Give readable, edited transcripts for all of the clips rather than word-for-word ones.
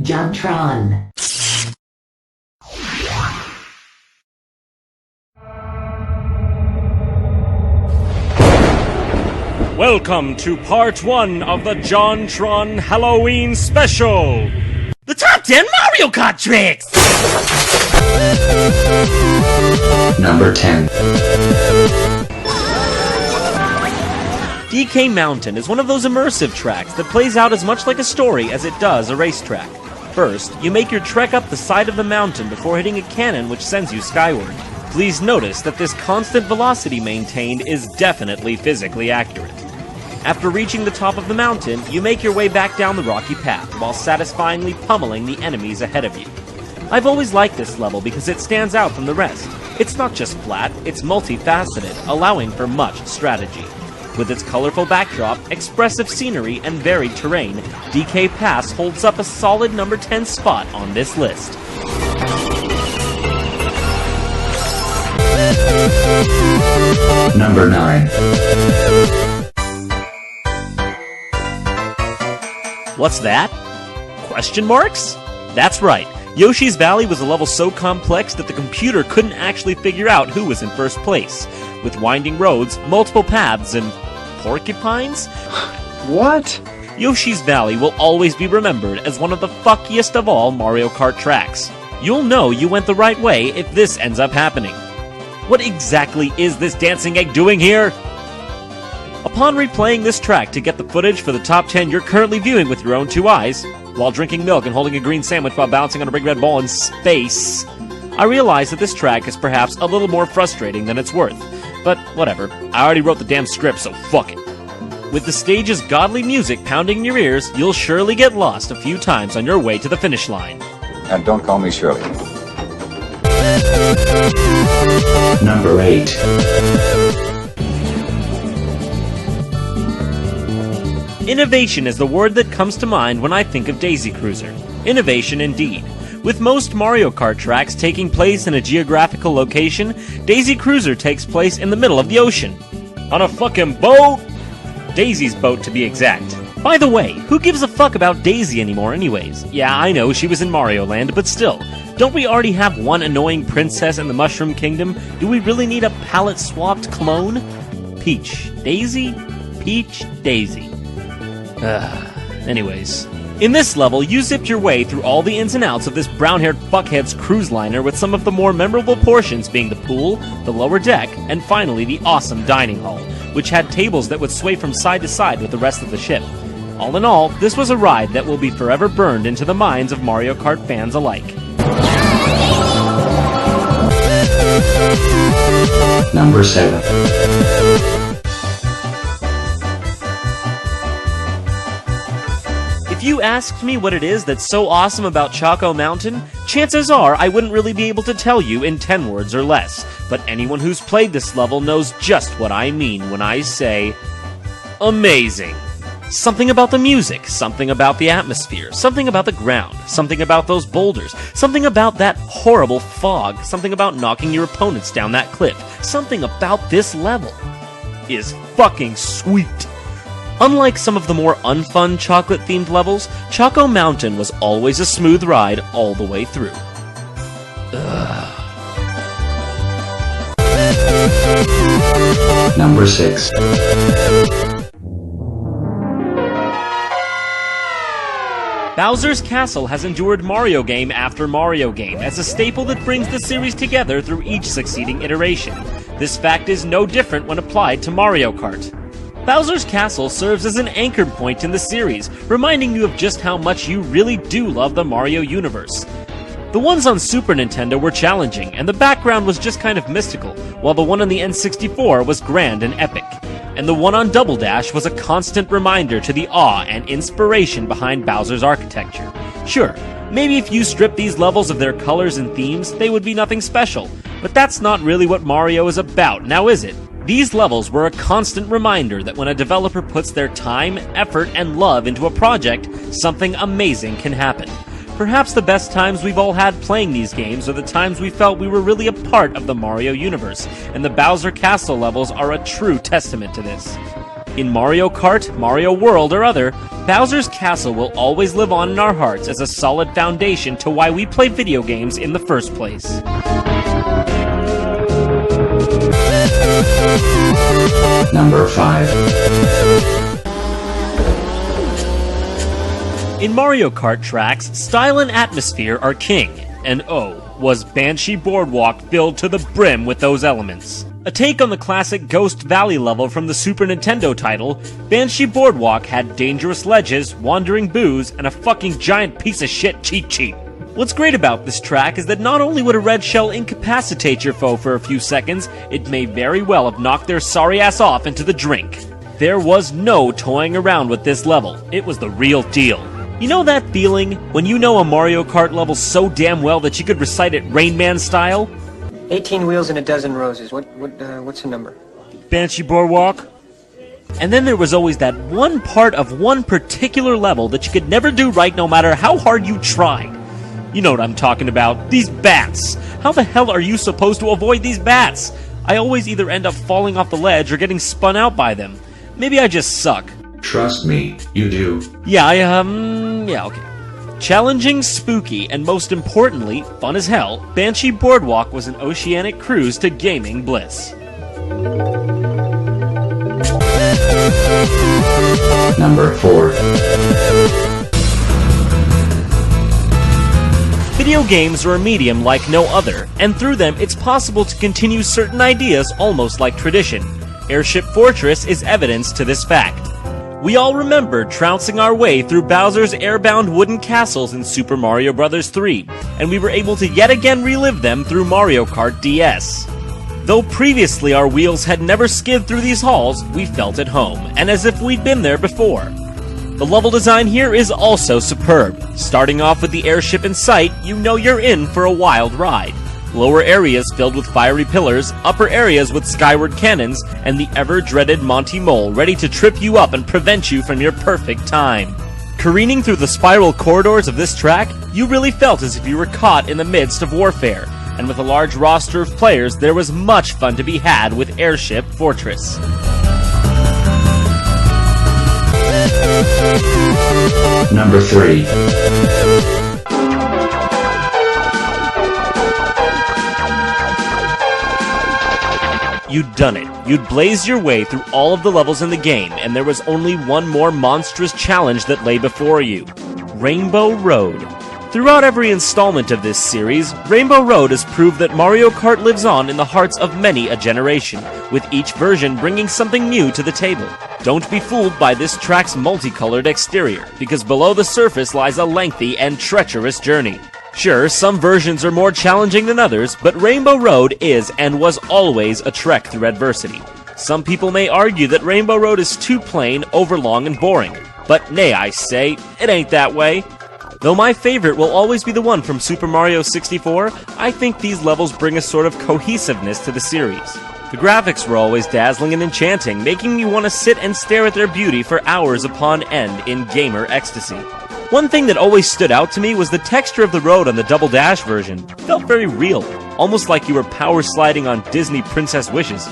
JonTron. Welcome to part 1 of the JonTron Halloween Special! The top 10 Mario Kart tricks! Number 10. DK Mountain is one of those immersive tracks that plays out as much like a story as it does a racetrack. First, you make your trek up the side of the mountain before hitting a cannon which sends you skyward. Please notice that this constant velocity maintained is definitely physically accurate. After reaching the top of the mountain, you make your way back down the rocky path while satisfyingly pummeling the enemies ahead of you. I've always liked this level because it stands out from the rest. It's not just flat, it's multifaceted, allowing for much strategy. With its colorful backdrop, expressive scenery, and varied terrain, DK Pass holds up a solid number 10 spot on this list. Number 9. What's that? Question marks? That's right. Yoshi's Valley was a level so complex that the computer couldn't actually figure out who was in first place, with winding roads, multiple paths, and porcupines? What? Yoshi's Valley will always be remembered as one of the fuckiest of all Mario Kart tracks. You'll know you went the right way if this ends up happening. What exactly is this dancing egg doing here? Upon replaying this track to get the footage for the top 10 you're currently viewing with your own two eyes, while drinking milk and holding a green sandwich while bouncing on a big red ball in space, I realize that this track is perhaps a little more frustrating than it's worth. But whatever, I already wrote the damn script, so fuck it. With the stage's godly music pounding in your ears, you'll surely get lost a few times on your way to the finish line. And don't call me Shirley. Number 8. Innovation is the word that comes to mind when I think of Daisy Cruiser. Innovation indeed. With most Mario Kart tracks taking place in a geographical location, Daisy Cruiser takes place in the middle of the ocean. On a fucking boat! Daisy's boat, to be exact. By the way, who gives a fuck about Daisy anymore anyways? Yeah, I know, she was in Mario Land, but still. Don't we already have one annoying princess in the Mushroom Kingdom? Do we really need a palette-swapped clone? Peach. Daisy? Peach. Daisy. Anyways. In this level, you zipped your way through all the ins and outs of this brown-haired fuckhead's cruise liner, with some of the more memorable portions being the pool, the lower deck, and finally the awesome dining hall, which had tables that would sway from side to side with the rest of the ship. All in all, this was a ride that will be forever burned into the minds of Mario Kart fans alike. Number 7. If you asked me what it is that's so awesome about Choco Mountain, chances are I wouldn't really be able to tell you in 10 words or less, but anyone who's played this level knows just what I mean when I say amazing. Something about the music, something about the atmosphere, something about the ground, something about those boulders, something about that horrible fog, something about knocking your opponents down that cliff, something about this level is fucking sweet. Unlike some of the more unfun chocolate-themed levels, Choco Mountain was always a smooth ride all the way through. Number 6. Bowser's Castle has endured Mario game after Mario game as a staple that brings the series together through each succeeding iteration. This fact is no different when applied to Mario Kart. Bowser's Castle serves as an anchor point in the series, reminding you of just how much you really do love the Mario universe. The ones on Super Nintendo were challenging, and the background was just kind of mystical, while the one on the N64 was grand and epic. And the one on Double Dash was a constant reminder to the awe and inspiration behind Bowser's architecture. Sure, maybe if you strip these levels of their colors and themes, they would be nothing special, but that's not really what Mario is about, now is it? These levels were a constant reminder that when a developer puts their time, effort, and love into a project, something amazing can happen. Perhaps the best times we've all had playing these games are the times we felt we were really a part of the Mario universe, and the Bowser Castle levels are a true testament to this. In Mario Kart, Mario World, or other, Bowser's Castle will always live on in our hearts as a solid foundation to why we play video games in the first place. Number 5. In Mario Kart tracks, style and atmosphere are king, and oh, was Banshee Boardwalk filled to the brim with those elements. A take on the classic Ghost Valley level from the Super Nintendo title, Banshee Boardwalk had dangerous ledges, wandering boos, and a fucking giant piece of shit cheat sheet. What's great about this track is that not only would a red shell incapacitate your foe for a few seconds, it may very well have knocked their sorry ass off into the drink. There was no toying around with this level. It was the real deal. You know that feeling when you know a Mario Kart level so damn well that you could recite it Rain Man style? 18 wheels and a dozen roses. What's the number? Banshee Boardwalk? And then there was always that one part of one particular level that you could never do right no matter how hard you tried. You know what I'm talking about. These bats. How the hell are you supposed to avoid these bats? I always either end up falling off the ledge or getting spun out by them. Maybe I just suck. Trust me, you do. Yeah, okay. Challenging, spooky, and most importantly, fun as hell, Banshee Boardwalk was an oceanic cruise to gaming bliss. Number 4. Video games are a medium like no other, and through them it's possible to continue certain ideas almost like tradition. Airship Fortress is evidence to this fact. We all remember trouncing our way through Bowser's airbound wooden castles in Super Mario Bros. 3, and we were able to yet again relive them through Mario Kart DS. Though previously our wheels had never skid through these halls, we felt at home, and as if we'd been there before. The level design here is also superb. Starting off with the airship in sight, you know you're in for a wild ride. Lower areas filled with fiery pillars, upper areas with skyward cannons, and the ever-dreaded Monty Mole ready to trip you up and prevent you from your perfect time. Careening through the spiral corridors of this track, you really felt as if you were caught in the midst of warfare, and with a large roster of players, there was much fun to be had with Airship Fortress. Number 3. You'd done it. You'd blazed your way through all of the levels in the game, and there was only one more monstrous challenge that lay before you. Rainbow Road. Throughout every installment of this series, Rainbow Road has proved that Mario Kart lives on in the hearts of many a generation, with each version bringing something new to the table. Don't be fooled by this track's multicolored exterior, because below the surface lies a lengthy and treacherous journey. Sure, some versions are more challenging than others, but Rainbow Road is and was always a trek through adversity. Some people may argue that Rainbow Road is too plain, overlong, and boring. But nay, I say, it ain't that way. Though my favorite will always be the one from Super Mario 64, I think these levels bring a sort of cohesiveness to the series. The graphics were always dazzling and enchanting, making me want to sit and stare at their beauty for hours upon end in gamer ecstasy. One thing that always stood out to me was the texture of the road on the Double Dash version. It felt very real, almost like you were power sliding on Disney Princess Wishes.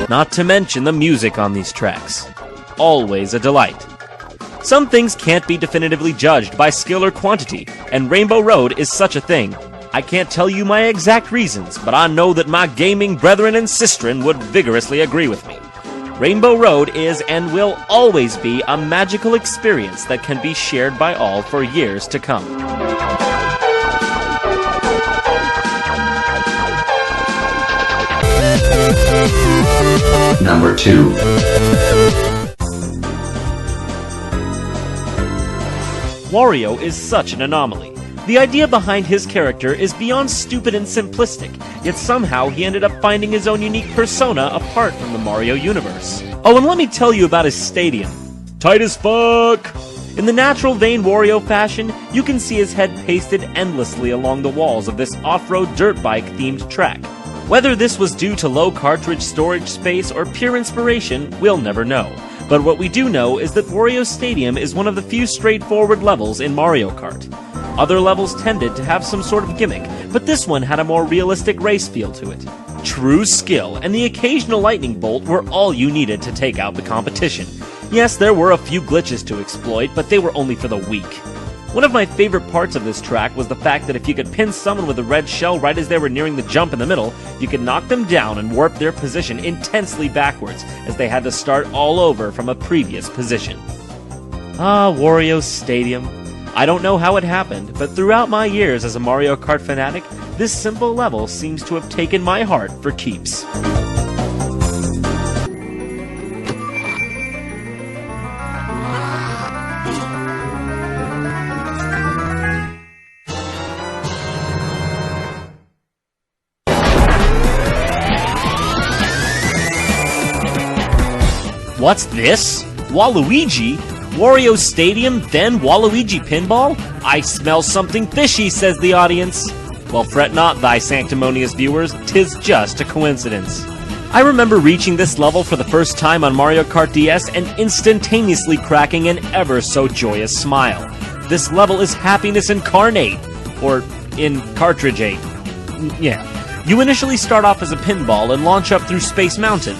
Not to mention the music on these tracks. Always a delight. Some things can't be definitively judged by skill or quantity, and Rainbow Road is such a thing. I can't tell you my exact reasons, but I know that my gaming brethren and sistren would vigorously agree with me. Rainbow Road is and will always be a magical experience that can be shared by all for years to come. Number 2. Wario is such an anomaly. The idea behind his character is beyond stupid and simplistic, yet somehow he ended up finding his own unique persona apart from the Mario universe. Oh, and let me tell you about his stadium. Tight as fuck! In the natural vain Wario fashion, you can see his head pasted endlessly along the walls of this off-road dirt bike themed track. Whether this was due to low cartridge storage space or pure inspiration, we'll never know. But what we do know is that Wario Stadium is one of the few straightforward levels in Mario Kart. Other levels tended to have some sort of gimmick, but this one had a more realistic race feel to it. True skill and the occasional lightning bolt were all you needed to take out the competition. Yes, there were a few glitches to exploit, but they were only for the weak. One of my favorite parts of this track was the fact that if you could pin someone with a red shell right as they were nearing the jump in the middle, you could knock them down and warp their position intensely backwards, as they had to start all over from a previous position. Ah, Wario Stadium. I don't know how it happened, but throughout my years as a Mario Kart fanatic, this simple level seems to have taken my heart for keeps. What's this? Waluigi? Wario Stadium, then Waluigi Pinball? I smell something fishy, says the audience. Well, fret not, thy sanctimonious viewers, 'tis just a coincidence. I remember reaching this level for the first time on Mario Kart DS and instantaneously cracking an ever so joyous smile. This level is happiness incarnate, or in cartridgeate. Yeah. You initially start off as a pinball and launch up through Space Mountain.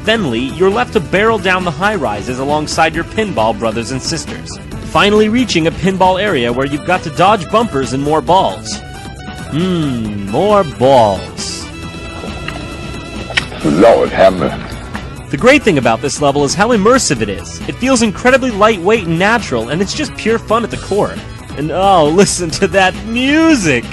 Then, you're left to barrel down the high rises alongside your pinball brothers and sisters, finally reaching a pinball area where you've got to dodge bumpers and more balls. More balls. Lord have mercy. The great thing about this level is how immersive it is. It feels incredibly lightweight and natural, and it's just pure fun at the core. And oh, listen to that music!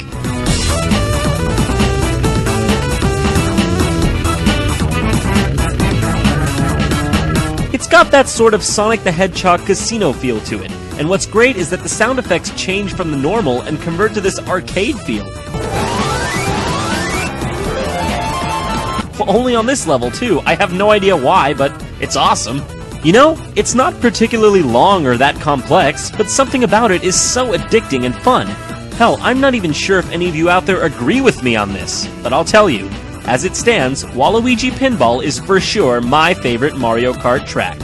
It's got that sort of Sonic the Hedgehog casino feel to it, and what's great is that the sound effects change from the normal and convert to this arcade feel. Well, only on this level too. I have no idea why, but it's awesome. You know, it's not particularly long or that complex, but something about it is so addicting and fun. Hell, I'm not even sure if any of you out there agree with me on this, but I'll tell you. As it stands, Waluigi Pinball is for sure my favorite Mario Kart track.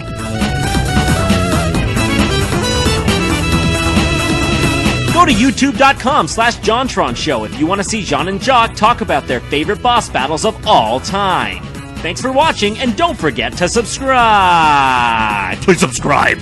Go to youtube.com/JonTron Show if you want to see John and Jock talk about their favorite boss battles of all time. Thanks for watching, and don't forget to subscribe! Please subscribe!